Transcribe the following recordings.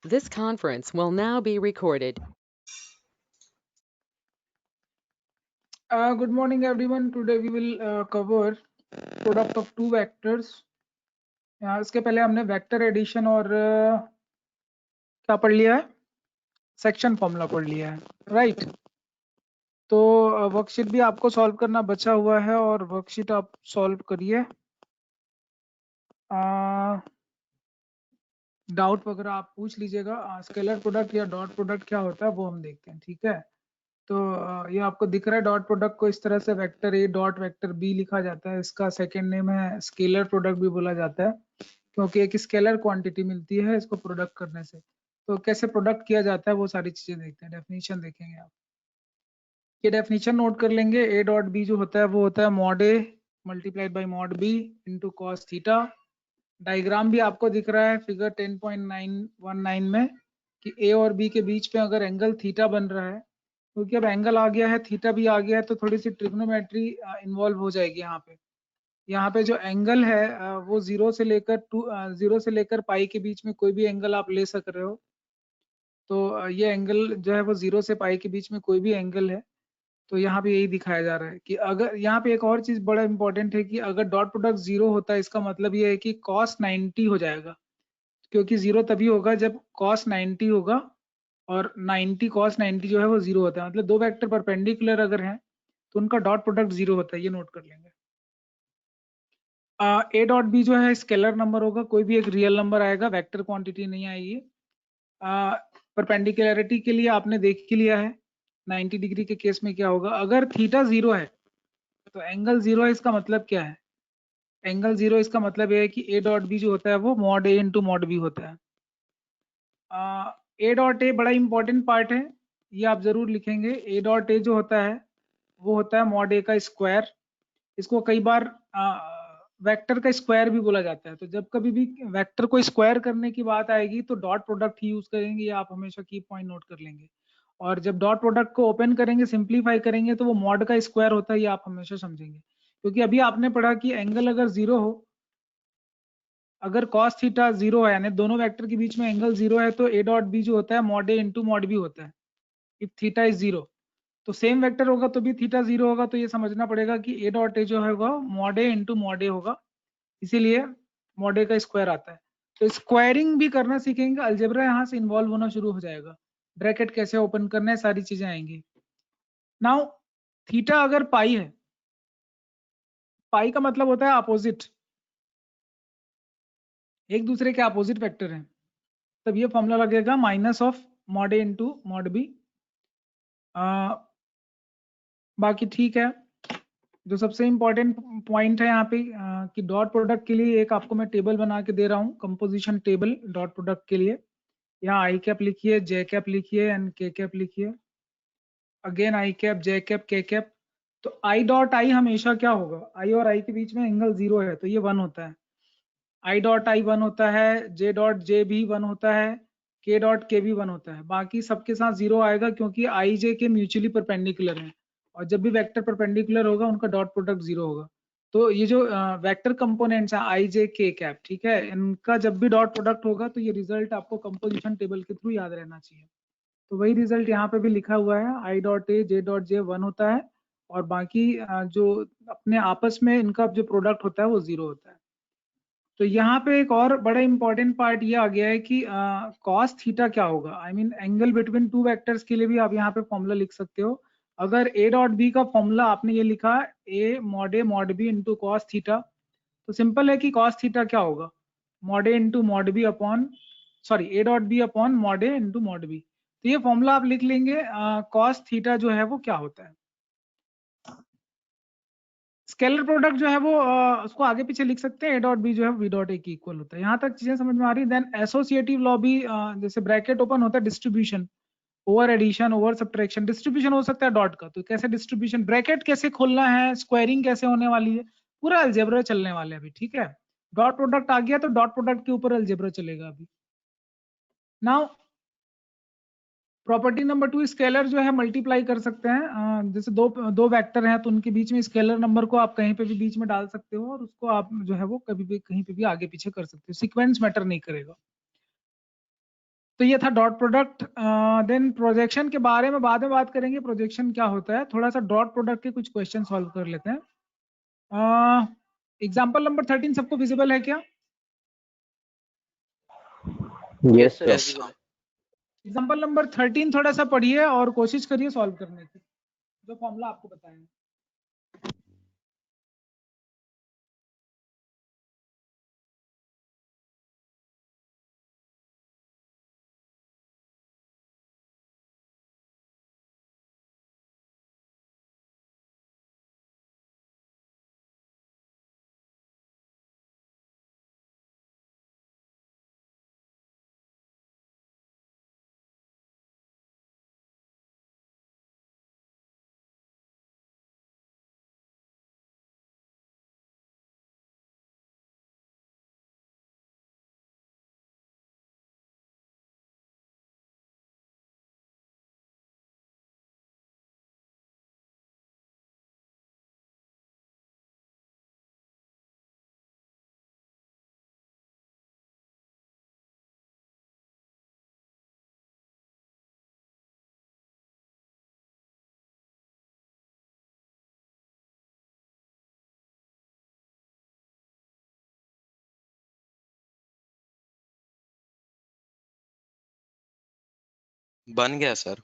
This conference will now be recorded. Good morning, everyone. Today we will cover product of two vectors. इसके पहले हमने vector addition और क्या पढ़ लिया है, सेक्शन फॉर्मूला पढ़ लिया है, राइट। तो वर्कशीट भी आपको सॉल्व करना बचा हुआ है और वर्कशीट आप सॉल्व करिए। डाउट वगैरह आप पूछ लीजिएगा। स्केलर प्रोडक्ट या डॉट प्रोडक्ट क्या होता है वो हम देखते हैं, ठीक है। तो ये आपको दिख रहा है, डॉट प्रोडक्ट को इस तरह से vector A dot vector B लिखा जाता है। इसका सेकेंड नेम है स्केलर प्रोडक्ट भी बोला जाता है, क्योंकि एक स्केलर क्वांटिटी मिलती है इसको प्रोडक्ट करने से। तो कैसे प्रोडक्ट किया जाता है वो सारी चीजें देखते हैं। डेफिनेशन देखेंगे आप, ये डेफिनेशन नोट कर लेंगे। ए डॉट बी जो होता है वो होता है mod A multiplied by mod B into cos theta. Diagram भी आपको दिख रहा है फिगर 10.919 में कि ए और बी के बीच में अगर एंगल थीटा बन रहा है, क्योंकि अब एंगल आ गया है, थीटा भी आ गया है, तो थोड़ी सी ट्रिग्नोमेट्री इन्वॉल्व हो जाएगी यहाँ पे। यहाँ पे जो एंगल है वो जीरो से लेकर पाई के बीच में कोई भी एंगल आप ले सक रहे हो। तो ये एंगल जो है वो जीरो से पाई के बीच में कोई भी एंगल है। तो यहाँ पे यही दिखाया जा रहा है कि अगर यहाँ पे एक और चीज बड़ा इंपॉर्टेंट है कि अगर डॉट प्रोडक्ट जीरो होता है, इसका मतलब ये है कि कॉस 90 हो जाएगा, क्योंकि जीरो तभी होगा जब कॉस 90 होगा, और 90 कॉस 90 जो है वो जीरो होता है। मतलब दो वेक्टर परपेंडिकुलर अगर हैं तो उनका डॉट प्रोडक्ट जीरो होता है, ये नोट कर लेंगे। ए डॉट बी जो है स्केलर नंबर होगा, कोई भी एक रियल नंबर आएगा, वेक्टर क्वांटिटी नहीं आएगी। परपेंडिकुलरिटी के लिए आपने देख ही लिया है 90 डिग्री के केस में क्या होगा। अगर थीटा जीरो है तो एंगल जीरो है, इसका मतलब क्या है, एंगल जीरो इसका मतलब ये है कि ए डॉट बी जो होता है वो mod A into mod B होता है। ए डॉट ए बड़ा इंपॉर्टेंट पार्ट है, ये आप जरूर लिखेंगे। ए डॉट ए जो होता है वो होता है मॉड ए का स्क्वायर। इसको कई बार वेक्टर का स्क्वायर भी बोला जाता है। तो जब कभी भी वेक्टर को स्क्वायर करने की बात आएगी तो डॉट प्रोडक्ट ही यूज करेंगे, ये आप हमेशा की पॉइंट नोट कर लेंगे। और जब डॉट प्रोडक्ट को ओपन करेंगे, सिंप्लीफाई करेंगे, तो वो मॉड का स्क्वायर होता है, ये आप हमेशा समझेंगे। क्योंकि अभी आपने पढ़ा कि एंगल अगर जीरो हो, अगर cos थीटा जीरो है यानी दोनों वेक्टर के बीच में एंगल जीरो है, तो ए डॉट बी जो होता है mod A into mod B होता है इफ थीटा इज जीरो। तो सेम वेक्टर होगा तो भी थीटा जीरो होगा, तो ये समझना पड़ेगा कि ए डॉट ए जो होगा मॉड ए इंटू मॉड ए होगा, इसीलिए मॉड ए का स्क्वायर आता है। तो स्क्वायरिंग भी करना सीखेंगे, अलजेब्रा यहाँ से इन्वॉल्व होना शुरू हो जाएगा। ब्रैकेट कैसे ओपन करना है, सारी चीजें आएंगी। नाउ थीटा अगर पाई है, पाई का मतलब होता है अपोजिट, एक दूसरे के अपोजिट वेक्टर हैं, तब ये फॉर्मूला लगेगा minus of mod A into mod B. बाकी ठीक है। जो सबसे इम्पोर्टेंट पॉइंट है यहाँ पे कि डॉट प्रोडक्ट के लिए एक आपको मैं टेबल बना के दे रहा हूँ, कंपोजिशन टेबल डॉट प्रोडक्ट के लिए। यहाँ आई कैप लिखिए, जे कैप लिखिए एंड के कैप लिखिए। Again I cap, J cap, के कैप। तो आई डॉट आई हमेशा क्या होगा, आई और आई के बीच में एंगल जीरो है तो ये वन होता है। आई डॉट आई वन होता है, जे डॉट जे भी वन होता है, के डॉट के भी वन होता है। बाकी सबके साथ जीरो आएगा क्योंकि आई जे के म्यूचुअली परपेंडिकुलर हैं, और जब भी वेक्टर परपेंडिकुलर होगा उनका डॉट प्रोडक्ट जीरो होगा। तो ये जो वेक्टर कंपोनेंट्स हैं आई जे के कैप, ठीक है, इनका जब भी डॉट प्रोडक्ट होगा तो ये रिजल्ट आपको कंपोजिशन टेबल के थ्रू याद रहना चाहिए। तो वही रिजल्ट यहाँ पे भी लिखा हुआ है, I dot A J dot J one होता है, और बाकी जो अपने आपस में इनका जो प्रोडक्ट होता है वो जीरो होता है। तो यहाँ पे एक और बड़ा इंपॉर्टेंट पार्ट ये आ गया है कि कॉस थीटा क्या होगा। I mean angle between two vectors के लिए भी आप यहाँ पे फॉर्मूला लिख सकते हो। अगर ए डॉट बी का फॉर्मूला आपने ये लिखा A mod B into cos theta, तो सिंपल है कि कॉस थीटा क्या होगा, mod A into mod B upon, sorry A dot B upon mod A into mod B. तो ये फॉर्मूला आप लिख लेंगे, कॉस थीटा जो है वो क्या होता है। स्केलर प्रोडक्ट जो है वो उसको आगे पीछे लिख सकते हैं, ए डॉट बी जो है वी डॉट ए की इक्वल होता है। यहाँ तक चीजें समझ में आ रही। देन एसोसिएटिव लॉ भी जैसे ब्रैकेट ओपन होता है distribution, over addition, over subtraction, distribution हो सकता है डॉट का। तो कैसे डिस्ट्रीब्यूशन, ब्रैकेट कैसे खोलना है, स्क्वायरिंग कैसे होने वाली है, पूरा अलजेब्रा चलने वाले अभी, ठीक है। डॉट प्रोडक्ट आ गया तो डॉट प्रोडक्ट के ऊपर अलजेब्रा चलेगा अभी। Now property number two, scalar जो है मल्टीप्लाई कर सकते हैं। जैसे दो दो वेक्टर हैं तो उनके बीच में स्केलर नंबर को आप कहीं पे भी बीच में डाल सकते हो, और उसको आप जो है वो कभी भी कहीं पे भी आगे पीछे कर सकते हो, सीक्वेंस मैटर नहीं करेगा। तो ये था डॉट प्रोडक्ट। देन प्रोजेक्शन के बारे में बाद में बात करेंगे, प्रोजेक्शन क्या होता है। थोड़ा सा डॉट प्रोडक्ट के कुछ क्वेश्चन सॉल्व कर लेते हैं। एग्जाम्पल नंबर 13 सबको विजिबल है क्या? Yes sir. एग्जाम्पल नंबर 13 थोड़ा सा पढ़िए और कोशिश करिए सॉल्व करने की, जो फॉर्मूला आपको बताएंगे। बन गया सर।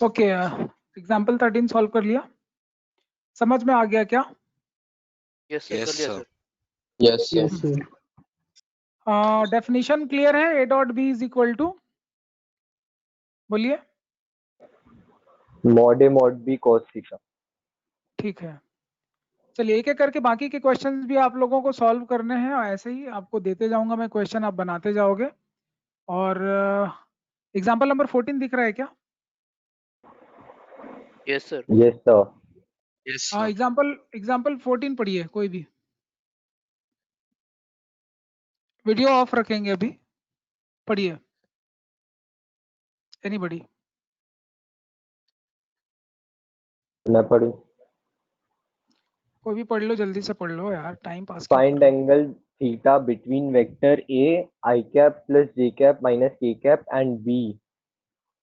ओके, एग्जाम्पल 13 सॉल्व कर लिया, समझ में आ गया क्या? Yes sir. Yes sir. Definition clear है? A dot B is equal to, बोलिए। Mod A mod B cos theta. ठीक है, चलिए एक एक करके बाकी के क्वेश्चंस भी आप लोगों को सॉल्व करने हैं, और ऐसे ही आपको देते जाऊंगा मैं क्वेश्चन, आप बनाते जाओगे। और एग्जाम्पल नंबर 14 दिख रहा है क्या? Yes sir. Yes sir. Yes हाँ, एग्जाम्पल 14 पढ़िए कोई भी। वीडियो ऑफ रखेंगे अभी, पढ़िए एनीबॉडी। मैं पढ़ूं? कोई भी पढ़ लो, जल्दी से पढ़ लो यार, टाइम पास क्यों फाइंड कर रहे हो? Angle theta between vector A I cap plus J cap minus के कैप एंड बी।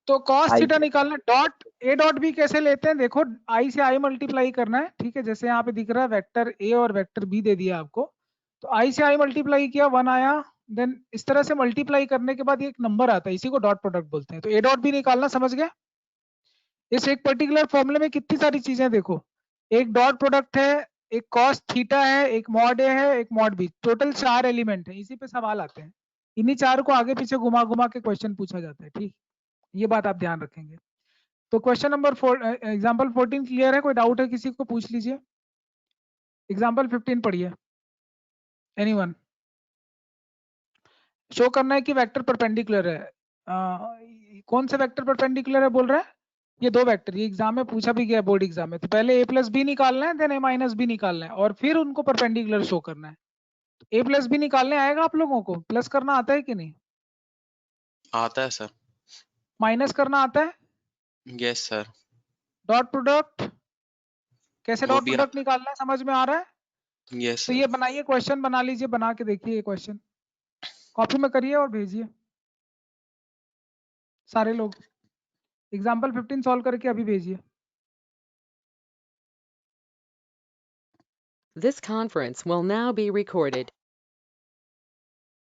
तो कॉस आई थीटा निकालना, डॉट ए डॉट बी कैसे लेते हैं? देखो, आई से आई मल्टीप्लाई करना है, ठीक है। जैसे यहाँ पे दिख रहा है वेक्टर ए और वेक्टर बी दे दिया आपको, तो आई से आई मल्टीप्लाई किया, 1 आया, देन इस तरह से मल्टीप्लाई करने के बाद एक नंबर आता है, इसी को डॉट प्रोडक्ट बोलते हैं। तो ए डॉट भी निकालना समझ गए। इस एक पर्टिकुलर फॉर्मूले में कितनी सारी चीजें देखो, एक डॉट प्रोडक्ट है, एक कॉस थीटा है, एक मॉड ए है, एक मॉड बी, टोटल 4 एलिमेंट है। इसी पे सवाल आते हैं, इन्हीं 4 को आगे पीछे घुमा घुमा के क्वेश्चन पूछा जाता है। ठीक, ये बात आप ध्यान रखेंगे। तो क्वेश्चन नंबर 4 एग्जाम्पल 14 क्लियर है? कोई डाउट है किसी को, पूछ लीजिए। एग्जाम्पल 15 पढ़िए। एनीवन? शो करना है कि वेक्टर परपेंडिकुलर है। कौन से वेक्टर परपेंडिकुलर है बोल रहा है? ये 2 वेक्टर, ये एग्जाम में पूछा भी गया, बोर्ड एग्जाम में। तो पहले a प्लस बी निकालना है, देन a माइनस बी निकालना है, और फिर उनको परपेंडिकुलर शो करना है। a प्लस बी निकालने आएगा आप लोगों को? प्लस करना आता है कि नहीं? आता है सर। माइनस करना आता है? Yes sir. डॉट प्रोडक्ट कैसे, वो डॉट भी प्रोडक्ट आता निकालना है, समझ में आ रहा है? है। यस तो सर। ये बनाइए, क्वेश्चन बना लीजिए, बना के देखिए ये क्वेश्चन, कॉपी में करिए और भेजिए सारे लोग। एग्जाम्पल 15 सॉल्व करके अभी भेजिए। This conference will now be recorded.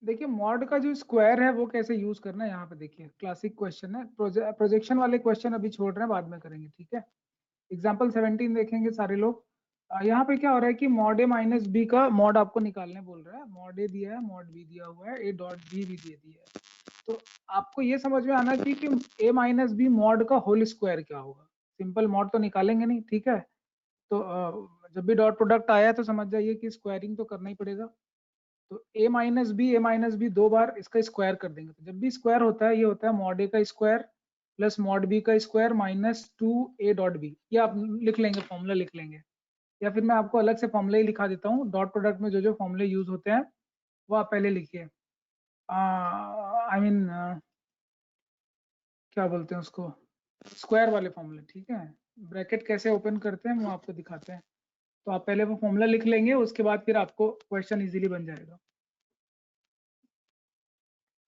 देखिए मॉड का जो स्क्वायर है वो कैसे यूज करना है, यहाँ पे देखिए क्लासिक क्वेश्चन है। प्रोजेक्शन वाले क्वेश्चन अभी छोड़ रहे हैं, बाद में करेंगे, ठीक है। एग्जाम्पल 17 देखेंगे सारे लोग। यहाँ पे क्या हो रहा है कि मॉड ए माइनस बी का मॉड आपको निकालने बोल रहा है। मॉड ए दिया है, मॉड बी दिया हुआ है, ए डॉट बी भी दे दिया है। तो आपको ये समझ में आना चाहिए कि ए माइनस बी मॉड का होल स्क्वायर क्या होगा। सिंपल मॉड तो निकालेंगे नहीं, ठीक है। तो जब भी डॉट प्रोडक्ट आया तो समझ जाइए कि स्क्वायरिंग तो करना ही पड़ेगा। तो a माइनस बी 2 बार इसका स्क्वायर कर देंगे। तो जब भी स्क्वायर होता है, ये होता है मॉड ए का स्क्वायर प्लस मॉड बी का square minus 2a dot B. ये आप लिख लेंगे, फॉर्मूला लिख लेंगे, या फिर मैं आपको अलग से फॉर्मूला ही लिखा देता हूँ। डॉट प्रोडक्ट में जो जो फॉर्मूले यूज होते हैं वो आप पहले लिखिए। आई मीन क्या बोलते हैं उसको, स्क्वायर वाले फॉर्मूले, ठीक है। ब्रैकेट कैसे ओपन करते हैं वो आपको दिखाते हैं। तो आप पहले वो फॉर्मूला लिख लेंगे, उसके बाद फिर आपको क्वेश्चन इजीली बन जाएगा।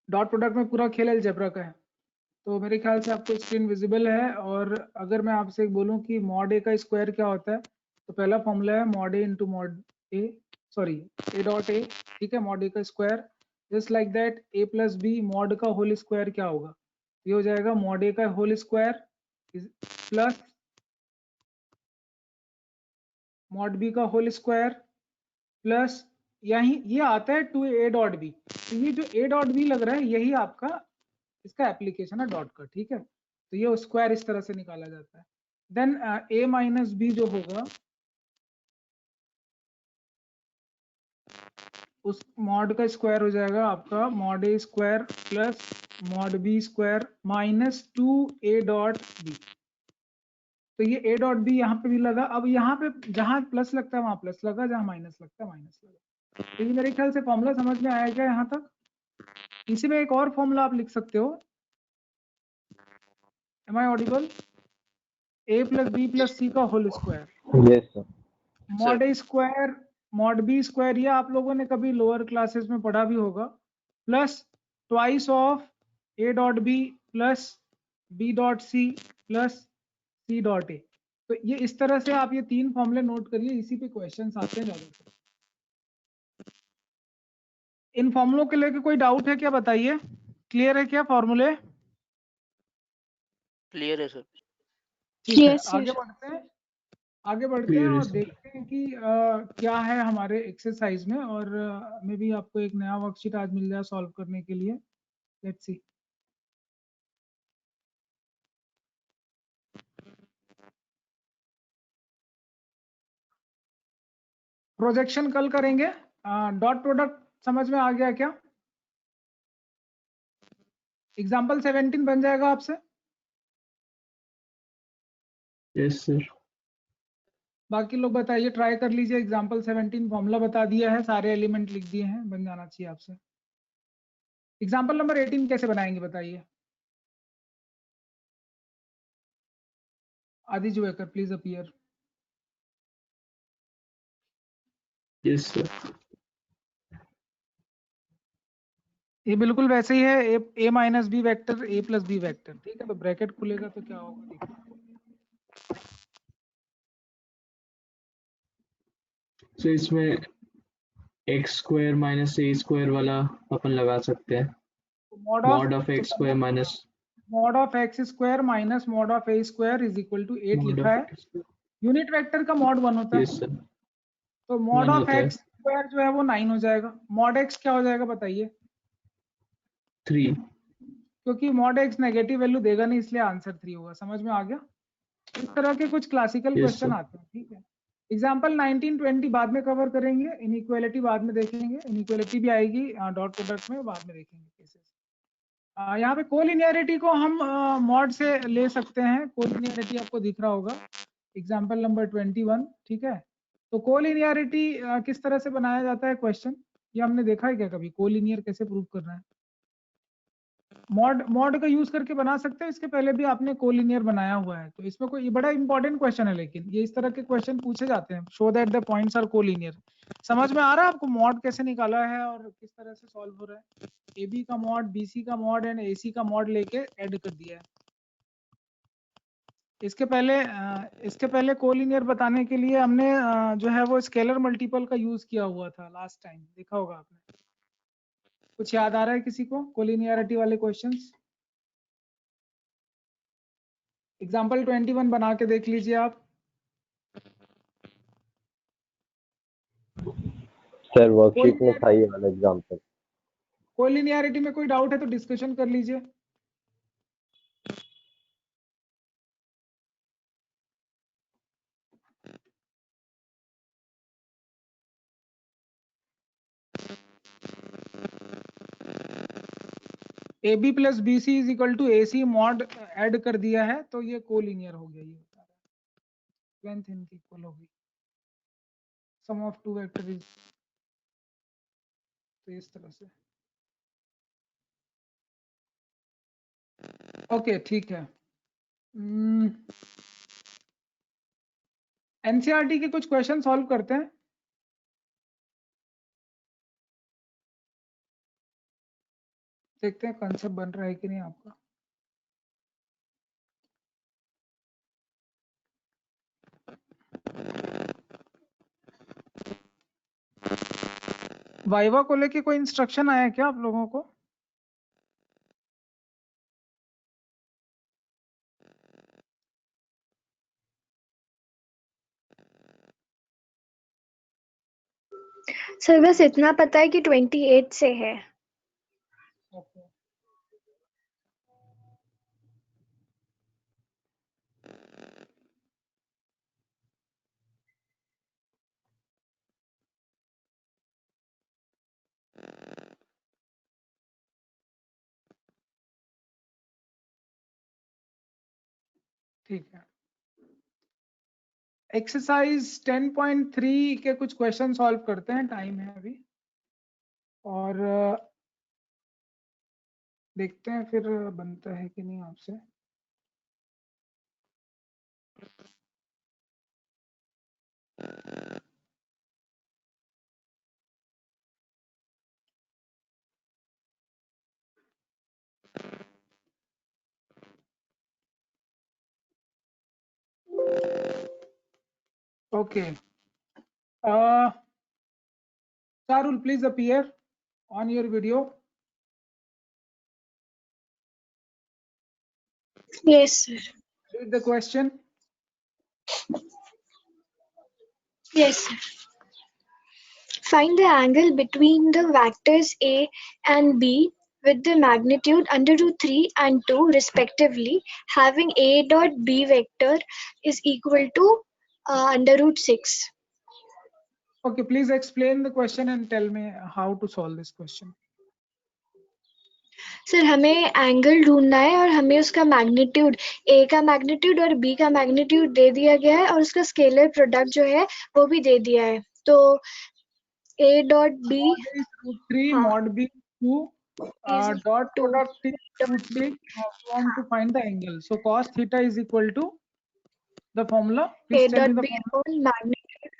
डॉट प्रोडक्ट में पूरा खेल अलजेब्रा का है। तो मेरे ख्याल से आपको स्क्रीन विजिबल है। और अगर मैं आपसे बोलूं कि मॉड ए का स्क्वायर क्या होता है, तो पहला फॉर्मूला है mod A into mod A, sorry A dot A, ठीक है, मॉड ए का square. Just like that A plus B mod का होल स्क्वायर क्या होगा, ये हो जाएगा मॉड ए का whole square plus mod B का होल स्क्वायर प्लस यही ये आता है टू ए डॉट बी। तो ये जो ए डॉट बी लग रहा है यही आपका इसका एप्लीकेशन है डॉट का, ठीक है। तो ये स्क्वायर इस तरह से निकाला जाता है। देन a माइनस बी जो होगा उस मॉड का स्क्वायर हो जाएगा आपका mod A square plus mod B square minus 2a dot B. तो ये a डॉट बी यहाँ पे भी लगा। अब यहाँ पे जहां प्लस लगता है वहां प्लस लगा, जहां माइनस लगता है माइनस लगा। तो ये मेरे ख्याल से फॉर्मूला समझ में आया क्या यहाँ तक? इसी में एक और फॉर्मूला आप लिख सकते हो। Am I audible? a plus B plus C का whole square Yes, sir. Mod A square mod B square, ये आप लोगों ने कभी लोअर क्लासेस में पढ़ा भी होगा, plus twice of A dot B plus B dot C plus C dot A. तो ये इस तरह से आप ये 3 फॉर्मूले नोट करिए, इसी पे क्वेश्चंस आते हैं ज्यादातर। इन फॉर्मूलों के लेके कोई डाउट है क्या, बताइए। क्लियर है क्या फॉर्मूले? क्लियर है सर। ठीक है, Yes, sir. आगे बढ़ते हैं और देखते हैं कि क्या है हमारे एक्सरसाइज में। और मे भी आपको एक नया वर्कशीट आज मिल जाए सॉल्व करने के लिए। Let's see. प्रोजेक्शन कल करेंगे। डॉट प्रोडक्ट समझ में आ गया क्या? एग्जाम्पल 17 बन जाएगा आपसे? Yes sir. बाकी लोग बताइए, ट्राई कर लीजिए। एग्जाम्पल 17 फॉर्मूला बता दिया है, सारे एलिमेंट लिख दिए हैं, बन जाना चाहिए आपसे। एग्जाम्पल नंबर 18 कैसे बनाएंगे बताइए। Aadi Juekar please appear. Yes sir. ये बिल्कुल वैसे ही है, A minus B vector A plus B vector, ठीक है। तो ब्रैकेट खुलेगा तो क्या होगा देखिए। सो इसमें x square minus A square वाला अपन लगा सकते हैं। Mod mod of x square minus mod of x square minus mod of A square is equal to 8 mod लिखा है। ऑफ यूनिट वेक्टर का मॉड 1 होता है, यस सर तो मॉड 1 ऑफ होता है। एक्स स्क्वायर जो है वो 9 हो जाएगा। मॉड एक्स क्या हो जाएगा बताइए? 3 क्योंकि मॉड एक्स नेगेटिव वैल्यू देगा नहीं, इसलिए आंसर 3 होगा। समझ में आ गया? इस तरह के कुछ क्लासिकल Yes, क्वेश्चन sir. आते हैं, ठीक है। एग्जाम्पल 1920 बाद में कवर करेंगे, इनइक्वालिटी बाद में देखेंगे, इनइक्वालिटी भी आएगी डॉट प्रोडक्ट में, बाद में देखेंगे केसेस। यहाँ पे कोलिनियरिटी को हम मॉड से ले सकते हैं। कोलिनियरिटी आपको दिख रहा होगा, एग्जाम्पल नंबर 21, ठीक है। तो कोलिनियरिटी किस तरह से बनाया जाता है क्वेश्चन, ये हमने देखा है क्या कभी? कोलिनियर कैसे प्रूव करना है? मॉड का यूज करके बना सकते हैं। इसके पहले भी आपने कोलिनियर बनाया हुआ है, तो इसमें कोई बड़ा इंपॉर्टेंट क्वेश्चन है, लेकिन ये इस तरह के क्वेश्चन पूछे जाते हैं। Show that the points are collinear. समझ में आ रहा है आपको मॉड कैसे निकाला है और किस तरह से सॉल्व हो रहा है? AB का मॉड, BC का मॉड एंड AC का मॉड लेके ऐड कर दिया है। इसके पहले कोलिनियर बताने के लिए हमने जो है वो स्केलर मल्टीपल का यूज किया हुआ था लास्ट टाइम, देखा होगा आपने। कुछ याद आ रहा है किसी को कोलिनियरिटी वाले क्वेश्चंस? एग्जाम्पल 21 बना के देख लीजिए आप। सर वर्कशीट में था ये वाला एग्जांपल। कोलिनियरिटी में कोई डाउट है तो डिस्कशन कर लीजिए। AB plus BC is equal to AC mod add कर दिया है, तो ये कोलिनियर हो गया। ये बता रहा है लेंथ इनकी इक्वल होगी, सम ऑफ टू वेक्टर इज, तो इस तरह से। ओके ठीक है। एनसीईआरटी के कुछ क्वेश्चन सॉल्व करते हैं। देखते हैं कंसेप्ट बन रहा है कि नहीं आपका। वाइवा को लेके कोई इंस्ट्रक्शन आया है क्या आप लोगों को? सर बस इतना पता है कि 28 से है। ओके ठीक है। एक्सरसाइज 10.3 के कुछ क्वेश्चन सॉल्व करते हैं, टाइम है अभी, और देखते हैं फिर बनता है कि नहीं आपसे। Okay. Sarul, please appear on your video. Yes, sir. Read the question. Yes, sir. Find the angle between the vectors A and B with the magnitude under root 3 and 2 respectively, having A dot B vector is equal to under root 6. Okay, please explain the question and tell me how to solve this question. Sir हमें angle ढूंढना है और हमें उसका magnitude, ए का magnitude और B का magnitude दे दिया गया है और उसका स्केलर प्रोडक्ट जो है वो भी दे दिया है। तो A dot B Mod is root 3, हाँ, mod B 2, is dot 2 product is root 6. We want to find the angle. So cos theta is equal to the formula. A Please tell dot me the B formula. Upon magnitude,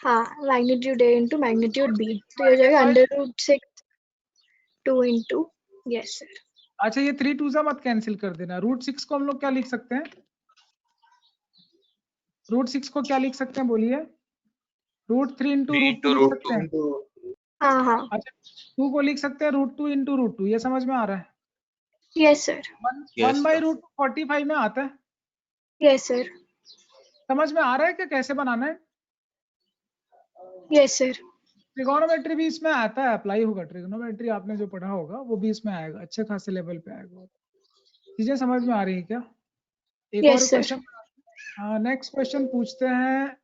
हाँ magnitude A into magnitude B, तो ये हो जाएगा under root 6 2 into, yes sir. अच्छा ये 3 2 मत cancel कर देना। रूट 6 को हम लोग क्या लिख सकते हैं? रूट 6 को क्या लिख सकते हैं बोलिए? रूट 3 इंटू रूट 2 लिख सकते हैं। हाँ हाँ अच्छा 2 को लिख सकते हैं √2 इंटू √2, ये समझ में आ रहा है? यस सर 1 बाई √2 45 में आता है। यस सर समझ में आ रहा है कि कैसे बनाना है? यस सर ट्रिगोनोमेट्री भी इसमें आता है, अप्लाई होगा। ट्रिगोनोमेट्री आपने जो पढ़ा होगा वो भी इसमें आएगा, अच्छे खासे लेवल पे आएगा। चीजें समझ में आ रही है क्या? एक और yes sir question, next question पूछते हैं।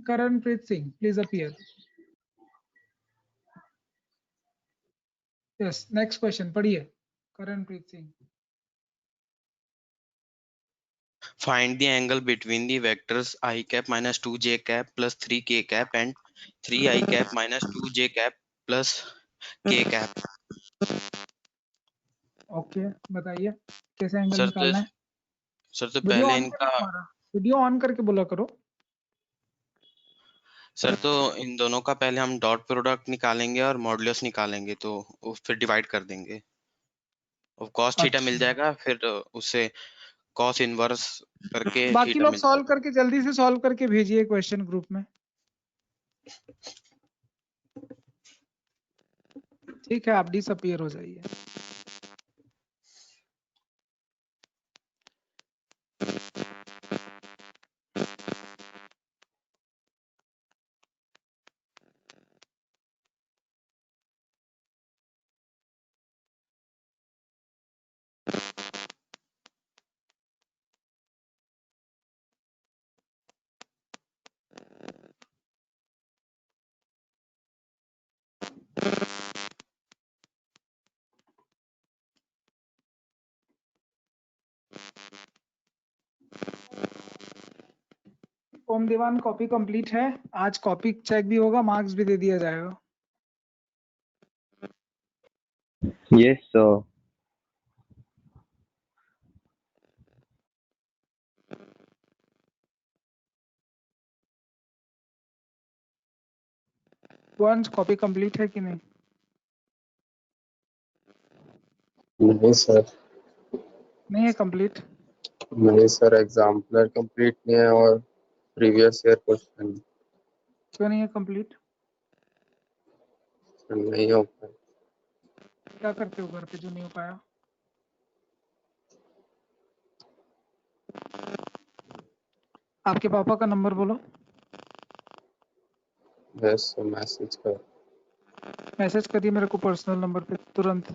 Karanpreet Singh please appear. Yes next question पढ़िए Karanpreet Singh. Find the angle between the vectors I cap minus 2j cap plus 3k cap and 3I cap minus 2j cap plus k cap. Okay बताइए कैसे angle sir निकालना है? तो video पहले on इनका करो हमारा, वीडियो ऑन करके बोला करो। सर तो इन दोनों का पहले हम डॉट प्रोडक्ट निकालेंगे और मॉडुलस निकालेंगे, तो फिर डिवाइड कर देंगे और cos थीटा मिल अच्छा जाएगा, फिर उससे cos इनवर्स करके बाकी थीटा लोग मिल सॉल्व जाएगा। करके जल्दी से सॉल्व करके भेजिए क्वेश्चन ग्रुप में। ठीक है आप डिसअपीयर हो जाइए। ओम दीवान कॉपी कंप्लीट है, आज कॉपी चेक भी होगा, मार्क्स भी दे दिया जाएगा। Yes, sir. वंश कॉपी कंप्लीट है कि नहीं? नहीं सर, नहीं है कंप्लीट? नहीं सर, एग्जाम्पलर कंप्लीट नहीं है और प्रीवियस ईयर क्वेश्चन क्यों नहीं है कंप्लीट? नहीं हो पाए। क्या करते हो घर पे जो नहीं हो पाया? आपके पापा का नंबर बोलो। बस मैसेज कर। मैसेज करिए मेरे को पर्सनल नंबर पे तुरंत।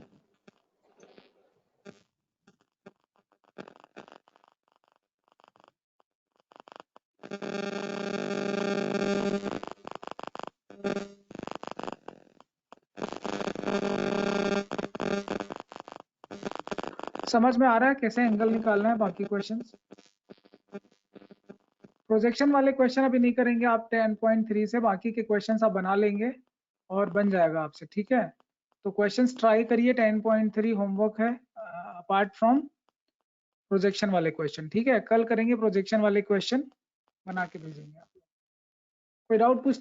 समझ में आ रहा है कैसे एंगल निकालना है? बाकी क्वेश्चंस, प्रोजेक्शन वाले क्वेश्चन अभी नहीं करेंगे आप 10.3 से, बाकी के क्वेश्चंस आप बना लेंगे और बन जाएगा आपसे, ठीक है? तो क्वेश्चंस ट्राई करिए, 10.3 होमवर्क है अपार्ट फ्रॉम प्रोजेक्शन वाले क्वेश्चन, ठीक है? कल करेंगे प्रोजेक्शन वाले क्वेश्चन, बना के भेजेंगे आप। कोई डाउट पूछना